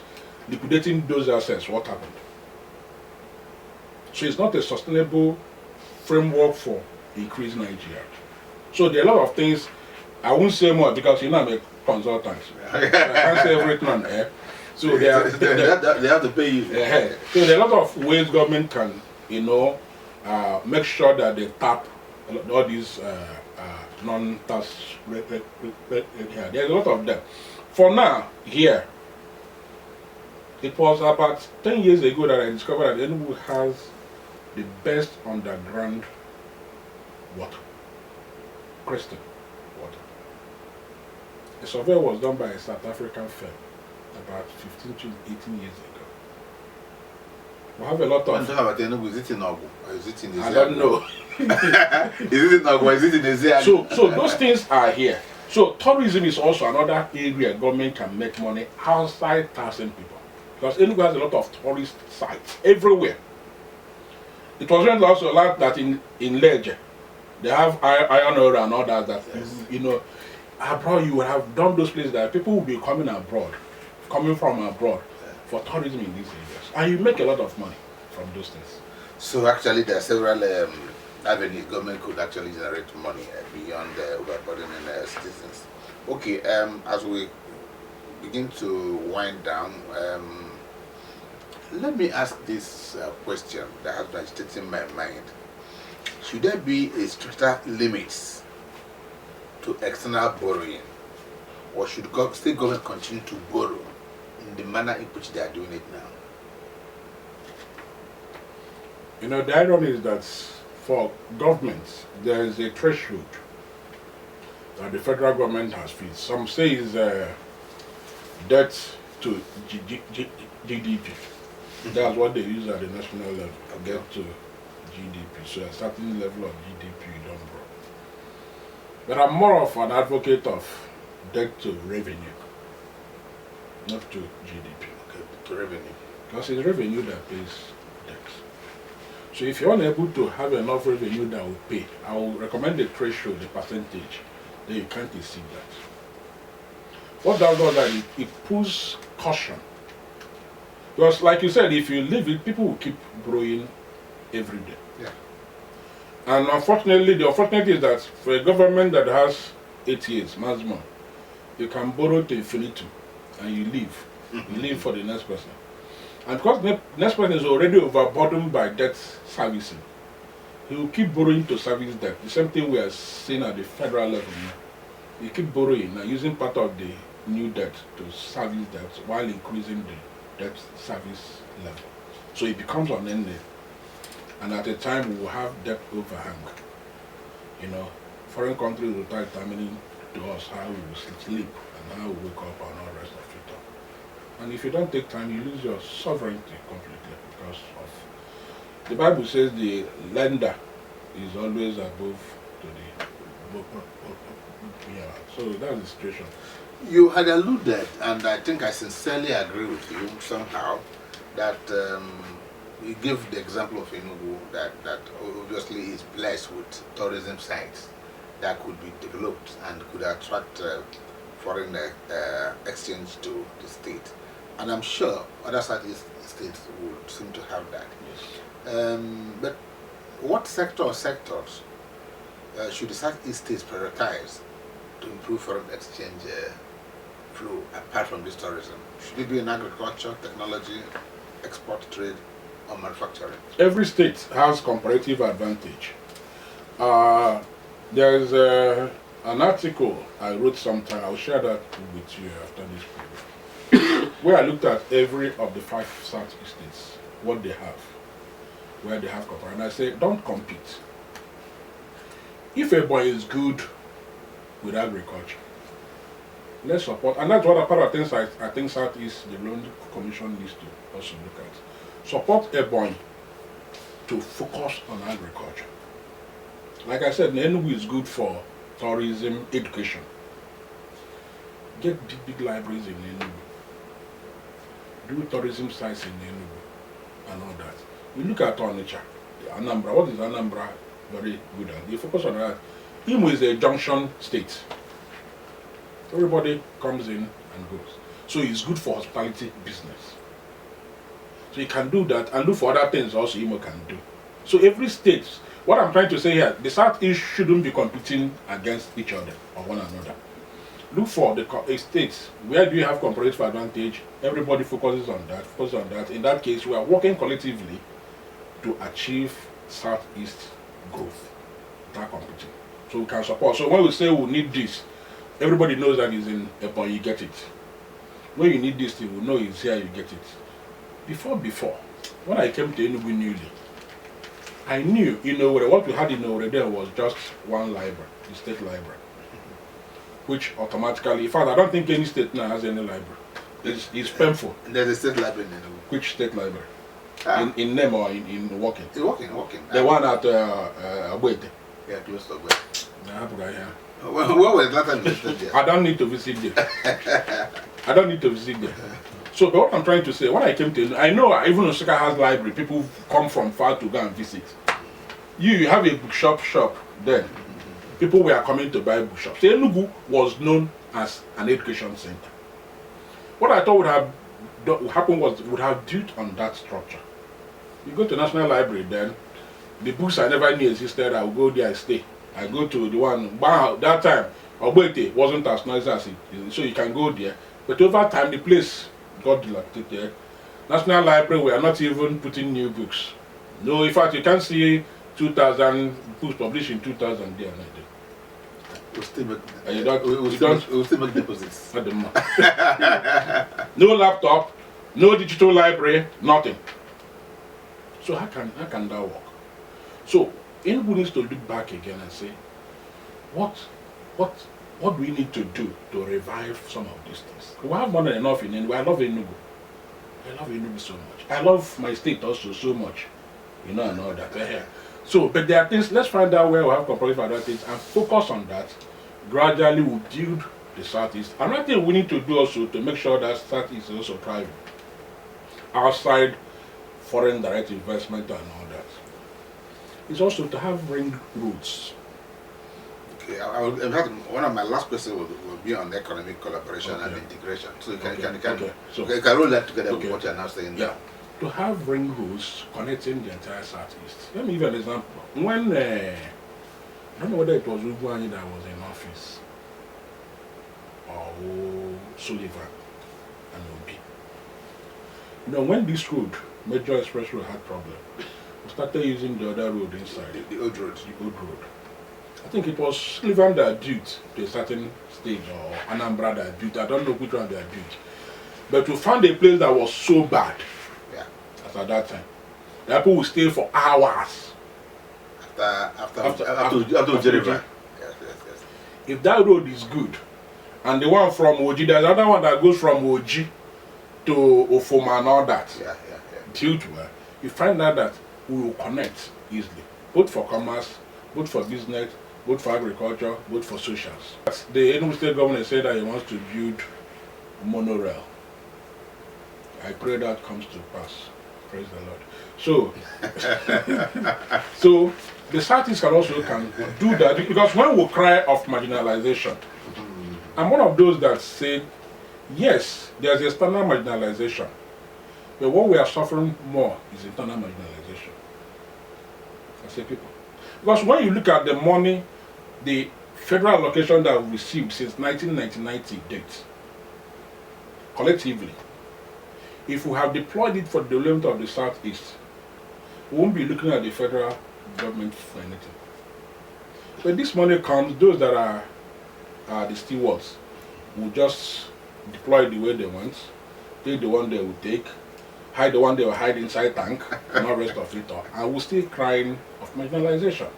liquidating those assets, what happened? So it's not a sustainable framework for increasing Nigeria. So there are a lot of things, I won't say more because I'm a consultant. I can't say everything on air. So they have to pay you. So there are a lot of ways government can, make sure that they tap all these non-tax. There's a lot of them. For now, here, it was about 10 years ago that I discovered that Enugu has the best underground water, crystal water. A survey was done by a South African firm about 15 to 18 years ago. We have a lot of... Is it in Ogu or is it in Ezia? I don't know. Is it in Ogu or is it in Ezia? So those things are here. So tourism is also another area government can make money outside taxing people. Because Enugu has a lot of tourist sites everywhere. It was also like that in Leje. They have iron ore and all that. Yes. Abroad you would have done those places that people will be coming from abroad for tourism in these areas. And you make a lot of money from those things. So actually there are several avenues government could actually generate money beyond overburdening citizens. Okay, as we begin to wind down, let me ask this question that has been agitating my mind. Should there be a stricter limits to external borrowing, or should state government continue to borrow in the manner in which they are doing it now? The irony is that for governments, there is a threshold that the federal government has fixed. Some say is debt to GDP. That's what they use at the national level, debt to GDP. So a certain level of GDP you don't borrow. But I'm more of an advocate of debt to revenue, not to GDP. Okay, to revenue. Because it's revenue that pays debt. So if you're unable to have enough revenue that will pay, I will recommend the threshold, the percentage, then you can't exceed that. What that does is it pulls caution. Because like you said, if you leave it, people will keep growing every day. Yeah. And unfortunately, the unfortunate is that for a government that has 8 years maximum, you can borrow to infinitum and you leave. You leave for the next person. And because the next person is already overburdened by debt servicing, he will keep borrowing to service debt. The same thing we are seeing at the federal level now. You keep borrowing and using part of the new debt to service debt while increasing the debt service level. So it becomes unending. And at a time we will have debt overhang. Foreign countries will start determining to us how we will sleep and how we wake up and all the rest of it. And if you don't take time, you lose your sovereignty completely because of the Bible says the lender is always above to the so that's the situation. You had alluded, and I think I sincerely agree with you somehow, that you give the example of Enugu that obviously is blessed with tourism sites that could be developed and could attract foreign exchange to the state. And I'm sure other Southeast states would seem to have that. Yes. But what sector or sectors should the Southeast states prioritize to improve foreign exchange flow apart from this tourism? Should it be in agriculture, technology, export trade, or manufacturing? Every state has comparative advantage. There is an article I wrote sometime, I'll share that with you after this program, where I looked at every of the 5 Southeast states, what they have, where they have comparative. And I say, don't compete. If a boy is good with agriculture, Let's support, and that's what a part of things I think Southeast, the Loan Commission needs to also look at. Support Ebonyi to focus on agriculture. Like I said, Enugu is good for tourism, education. Get big libraries in Enugu. Do tourism sites in Enugu and all that. You look at Onitsha, Anambra. What is Anambra very good at? You focus on that. Imo is a junction state. Everybody comes in and goes. So it's good for hospitality business. So you can do that and look for other things also Imo can do. So every state, what I'm trying to say here, the Southeast shouldn't be competing against each other or one another. Look for the states where do you have comparative advantage. Everybody focuses on that. In that case, we are working collectively to achieve Southeast growth. Without competing. So we can support. So when we say we need this, everybody knows that it's in Ebonyi, you get it. When you need this thing, we know it's here, you get it. Before, when I came to Enugu newly, I knew, what we had in Owerri there was just one library, the state library. Which automatically, in fact, I don't think any state now has any library. It's painful. There's a state library in Enugu. Which state library? In name or in working? It's working. The one at Abuete. Yeah, close to Abuete. Yeah. When was the last time you visited there? I don't need to visit there. So what I'm trying to say, when I came to, I know even Osaka has library, people come from far to go and visit. You have a bookshop then. People were coming to buy bookshops. So Enugu was known as an education center. What I thought would have happened would have built on that structure. You go to National Library then, the books I never knew existed, I will go there and stay. I go to the one, that time, Obuete wasn't as nice as it is, so you can go there. But over time, the place got dilapidated. National Library, we are not even putting new books. No, in fact, you can see 2,000 books published in 2000 there. We'll still make, we'll still make deposits. Not the month. No laptop, no digital library, nothing. So how can that work? So Enugu needs to look back again and say, what do we need to do to revive some of these things? We have more than enough in Enugu. I love Enugu. I love Enugu so much. I love my state also so much. And all that. So, but there are things, let's find out where we have comparative advantage and focus on that. Gradually we'll build the Southeast. Another thing we need to do also to make sure that Southeast is also thriving. Outside foreign direct investment and all that. Is also to have ring roads. Okay, in fact, one of my last questions will be on economic collaboration and integration. So you can roll that together with what you are now saying. Yeah. To have ring roads connecting the entire Southeast. Let me give an example. When I don't know whether it was Ugwani that was in office or Sullivan and Obi. When this road, Major Express Road, had problem, we started using the other road inside. The old road. The old road. I think it was Sullivan that built to a certain stage, or Anambra that built. I don't know which one they had built. But we found a place that was so bad. At that time, the people will stay for hours. After Jericho. Yes. If that road is good, and the one from Oji, there's another one that goes from Oji to Ofoma and all that. Yeah. Built well, you find out that we will connect easily, both for commerce, both for business, both for agriculture, both for socials. The Enugu state government said that he wants to build monorail. I pray that comes to pass. Praise the Lord. So the Southeast can also do that, because when we cry of marginalization, I'm one of those that say, yes, there's external marginalization, but what we are suffering more is internal marginalization. I say people. Because when you look at the money, the federal allocation that we've received since 1990 date, collectively, if we have deployed it for the development of the Southeast, we won't be looking at the federal government for anything. When this money comes, those that are the stewards will just deploy the way they want, take the one they will take, hide the one they will hide inside tank, and all the rest of it, and we're still crying of marginalization.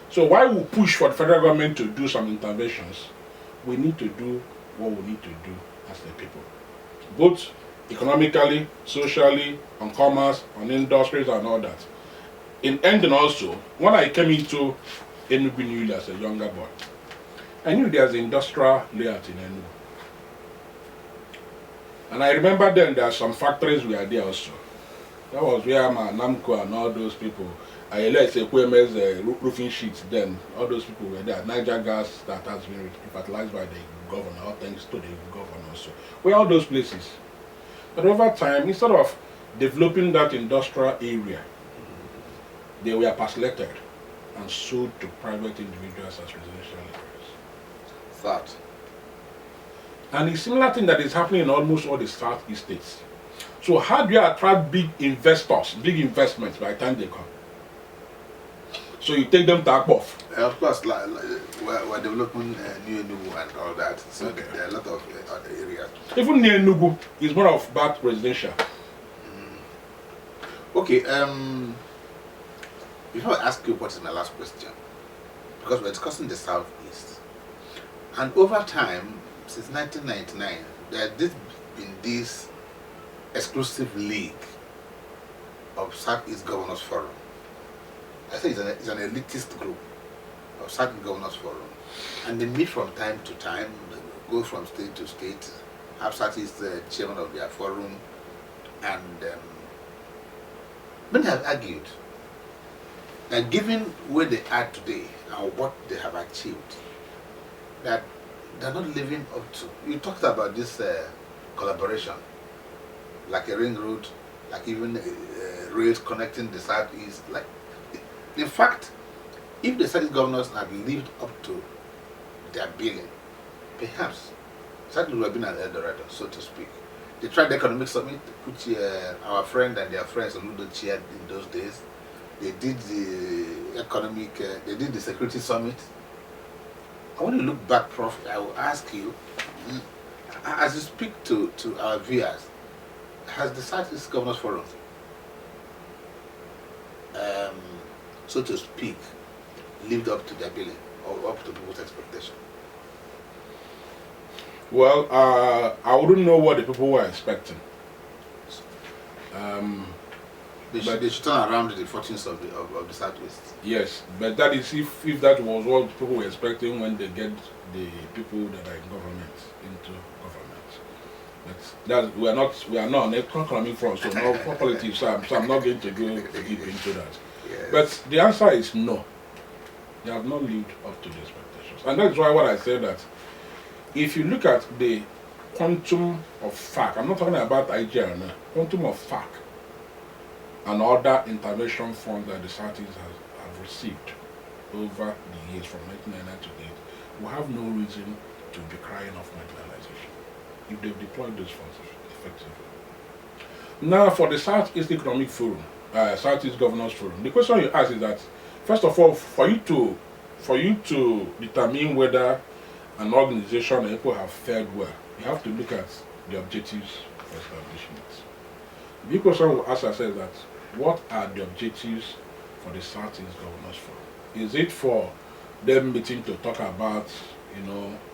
So while we push for the federal government to do some interventions, we need to do what we need to do as a people, both economically, socially, on commerce, on industries and all that. In ending also, when I came into Enugu newly as a younger boy, I knew there's an industrial layout in Enugu. And I remember then there are some factories were there also. That was where my Namco and all those people, I let's say QMS roofing sheets then, all those people were there. Niger gas that has been fertilized by the governor, all thanks to the governor also. Where all those places. But over time, instead of developing that industrial area, they were parcellated and sold to private individuals as residential areas. That. And a similar thing that is happening in almost all the southeast states. So how do you attract big investors, big investments by the time they come? So you take them to Akbof. Of course, we're developing New Enugu and all that. So Okay. there are a lot of other areas. Even near Enugu is more of bad residential. Okay, before I ask you what is my last question, because we're discussing the Southeast, and over time, since 1999, there has been this exclusive league of Southeast Governors Forum. I say it's an elitist group of Southeast Governors Forum, and they meet from time to time, go from state to state, have Southeast chairman of their forum, and many have argued that given where they are today and what they have achieved, that they're not living up to. You talked about this collaboration, like a ring road, like even rails connecting the Southeast. Like, in fact, if the Southeast governors had lived up to their billing, perhaps Southeast would have been an Eldorado, so to speak. They tried the economic summit, which our friend and their friends Oludo chaired in those days. They did the economic, they did the security summit. I want to look back, Prof. I will ask you, as you speak to our viewers, has the Southeast Governors Forum, so to speak, lived up to their billing or up to people's expectation? Well, I wouldn't know what the people were expecting. They should turn around the fortunes of the Southwest. Yes, but that is if that was what people were expecting when they get the people that are in government into government. But that we are not on economic front, so no politics. So I'm not going to go deep into that. Yes. But the answer is no. They have not lived up to the expectations, and that's why what I said that if you look at the quantum of FAC, I'm not talking about IGR now, quantum of FAC and other intervention funds that the Southeast have received over the years from 1999 to date, we have no reason to be crying off marginalization if they've deployed those funds effectively. Now, for the Southeast Economic Forum, Southeast Governors Forum, the question you ask is that, first of all, for you to determine whether an organization or people have fared well, you have to look at the objectives for establishing it. The big question will ask ourselves that, what are the objectives for the Southeast Governors Forum? Is it for them meeting to talk about,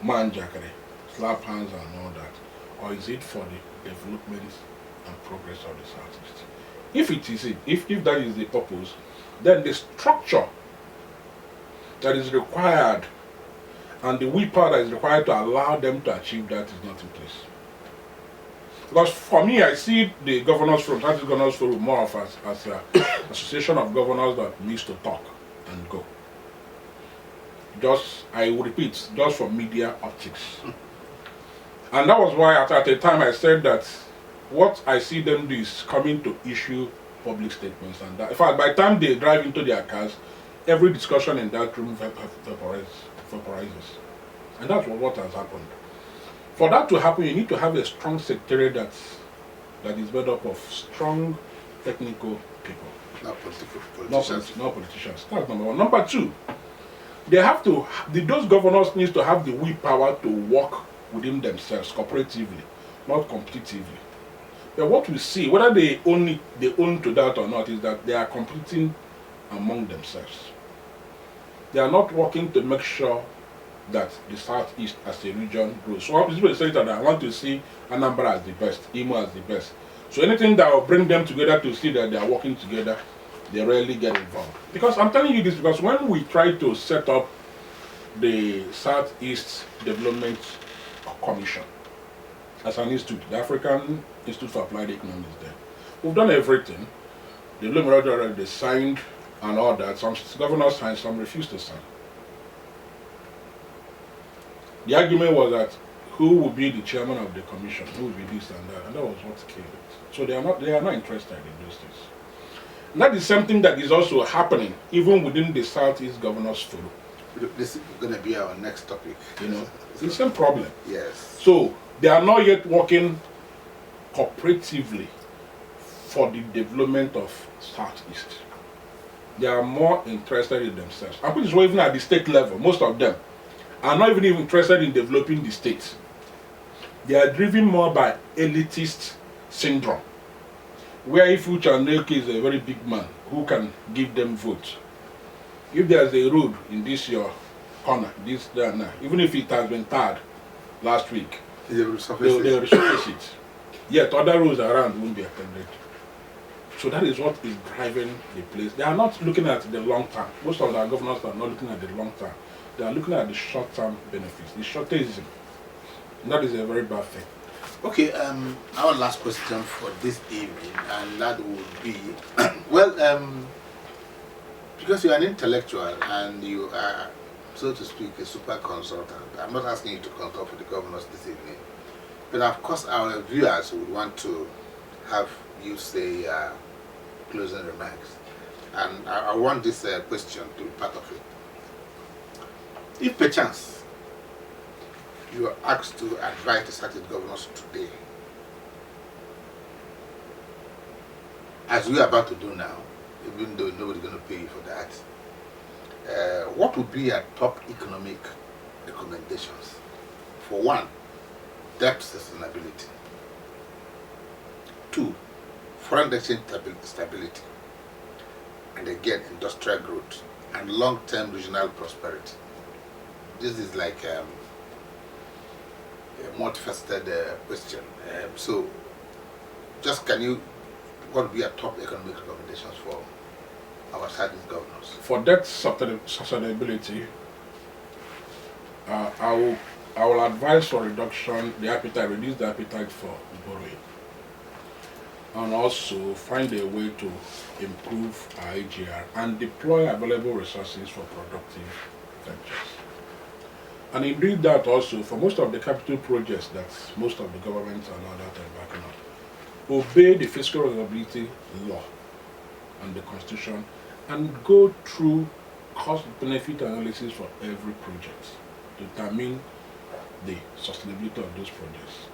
manjakere, slap hands and all that? Or is it for the development and progress of the Southeast? If it is if that is the purpose, then the structure that is required and the willpower that is required to allow them to achieve that is not in place. Because for me, I see the Governors Forum, Southeast Governors Forum, more of as an association of governors that needs to talk and go. I will repeat, just for media optics. And that was why at the time I said that what I see them do is coming to issue public statements, and that, in fact, by the time they drive into their cars, every discussion in that room vaporizes. And that's what has happened. For that to happen, you need to have a strong secretariat that is made up of strong technical people. Not politicians. Not politicians. That's number one. Number two, those governors need to have the willpower to work within themselves cooperatively, not competitively. But what we see, whether they own to that or not, is that they are competing among themselves. They are not working to make sure that the Southeast as a region grows. So people say that I want to see Anambra as the best, Imo as the best. So anything that will bring them together to see that they are working together, they rarely get involved. Because I'm telling you this because when we try to set up the Southeast Development Commission as an institute, the African Institute for Applied Economics there, we've done everything. The development already they signed and all that. Some governors signed, some refused to sign. The argument was that who will be the chairman of the commission, who will be this and that was what killed it. So they are not interested in those things. And that is something that is also happening even within the Southeast Governors Forum. This is going to be our next topic. You know, it's the same problem. Yes. So they are not yet working cooperatively for the development of Southeast. They are more interested in themselves. I'm pretty sure even at the state level, most of them are not even interested in developing the state. They are driven more by elitist syndrome, where if Uchaneke is a very big man who can give them votes, if there's a road in this your corner, this there now, even if it has been tarred last week, they'll resurface it. Yet other roads around won't be attended. So that is what is driving the place. They are not looking at the long term. Most of our governors are not looking at the long term. They are looking at the short term benefits, the shortagism. And that is a very bad thing. Okay, our last question for this evening, and that would be, well, because you are an intellectual and you are, so to speak, a super consultant. I'm not asking you to consult for the governors this evening, but of course our viewers would want to have you say closing remarks, and I want this question to be part of it. If perchance you are asked to advise the certain governors today, as we are about to do now, even though nobody's going to pay you for that, what would be your top economic recommendations? For one, debt sustainability. Two, foreign exchange stability. And again, industrial growth and long-term regional prosperity. This is like a multifaceted question. So, just what would be your top economic recommendations for our Southeast governors? For debt sustainability, I will advise for reduce the appetite for borrowing, and also find a way to improve our AGR and deploy available resources for productive ventures. And in doing that also, for most of the capital projects that most of the governments and all that are backing up, obey the fiscal responsibility law and the constitution and go through cost-benefit analysis for every project to determine the sustainability of those projects,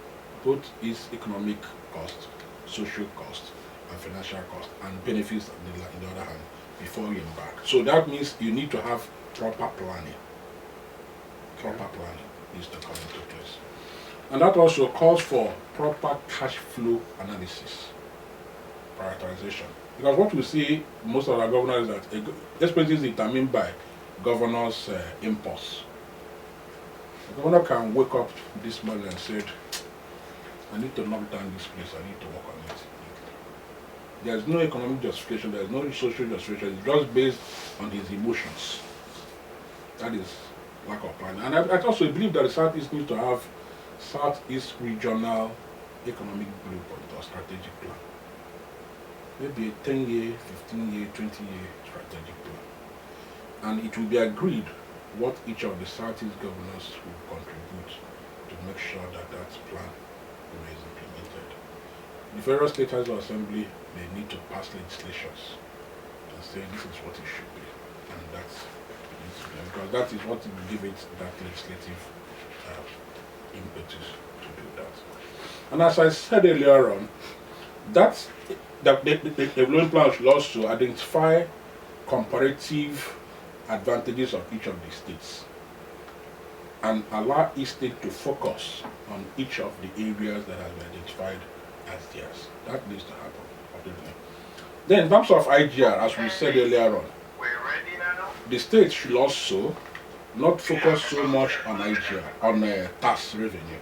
both its economic cost, social cost, and financial cost, and benefits on the other hand, before you embark. So that means you need to have proper planning. Proper planning needs to come into place. And that also calls for proper cash flow analysis, prioritization. Because what we see most of our governors is that expenses is determined by governors' impulse. The governor can wake up this morning and say, I need to knock down this place, I need to work on it. There's no economic justification, there's no social justification, it's just based on his emotions. That is lack of planning. And I also believe that the Southeast needs to have Southeast Regional Economic Blueprint or strategic plan. Maybe a 10-year, 15-year, 20-year strategic plan. And it will be agreed what each of the Southeast governors will contribute to make sure that that plan is implemented. The federal state house of assembly, they need to pass legislations and say this is what it should be, and that's because that is what will give it that legislative impetus to do that. And as I said earlier on, that's the development plan should also identify comparative advantages of each of the states and allow each state to focus on each of the areas that have been identified as theirs. That needs to happen. Then in terms of IGR, as we said earlier on, the state should also not focus so much on idea, on tax revenue.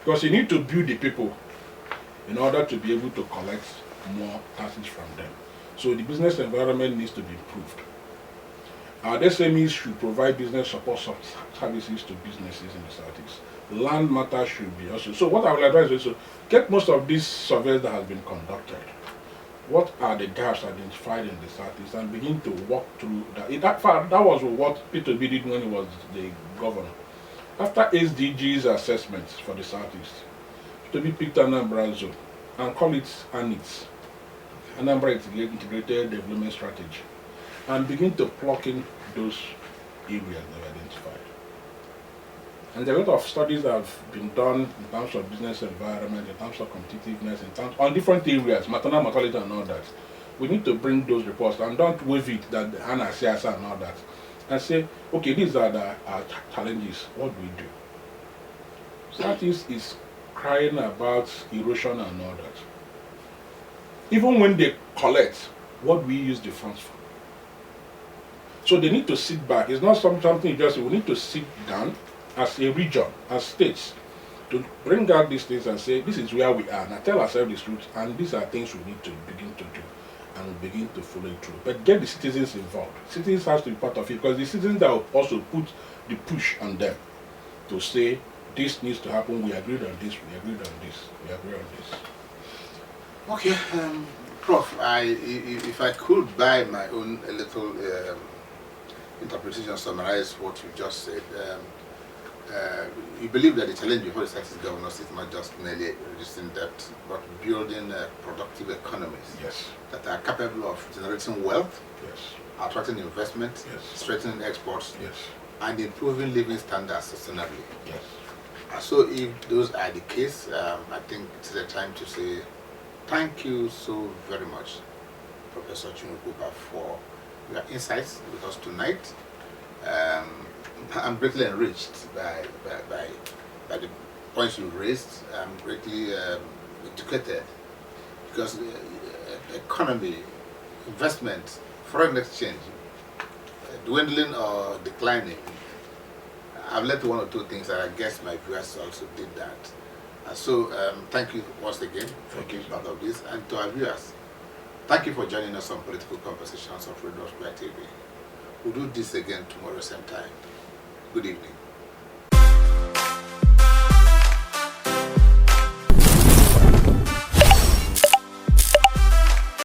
Because you need to build the people in order to be able to collect more taxes from them. So the business environment needs to be improved. The SMEs should provide business support services to businesses in the Southeast. Land matters should be also. So what I would advise is to get most of these surveys that has been conducted. What are the gaps identified in the Southeast and begin to walk through that. In that fact, that was what Peter B did when he was the governor. After SDGs assessments for the Southeast, Peter B picked Anambra zone and call it ANITS, Anambra Integrated Development Strategy, and begin to plug in those areas that were identified. And there are a lot of studies that have been done in terms of business environment, in terms of competitiveness, in terms on different areas, maternal mortality and all that. We need to bring those reports and don't wave it that Hannah CSR and all that. And say, okay, these are our challenges. What do we do? Southeast is crying about erosion and all that. Even when they collect, what we use the funds for. So they need to sit back. It's not something you just say. We need to sit down as a region, as states, to bring out these things and say, this is where we are. Now tell ourselves the truth, and these are things we need to begin to do, and we begin to follow it through. But get the citizens involved. Citizens has to be part of it, because the citizens that will also put the push on them to say, this needs to happen, we agreed on this, we agreed on this, we agree on this. Okay, Prof, if I could buy my own a little interpretation, summarize what you just said. You believe that the challenge before the Southeast governors is not just merely reducing debt, but building productive economies that are capable of generating wealth, attracting investment, strengthening exports, and improving living standards sustainably. So if those are the case, I think it's the time to say thank you so very much, Professor Chinukuba, for your insights with us tonight. I'm greatly enriched by the points you raised. I'm greatly educated, because economy, investment, foreign exchange, dwindling or declining, I've learned one or two things, and I guess my viewers also did that. And so thank you once again for being part of this, and to our viewers, thank you for joining us on Political Conversations of Radio Square TV. We'll do this again tomorrow same time. Good evening.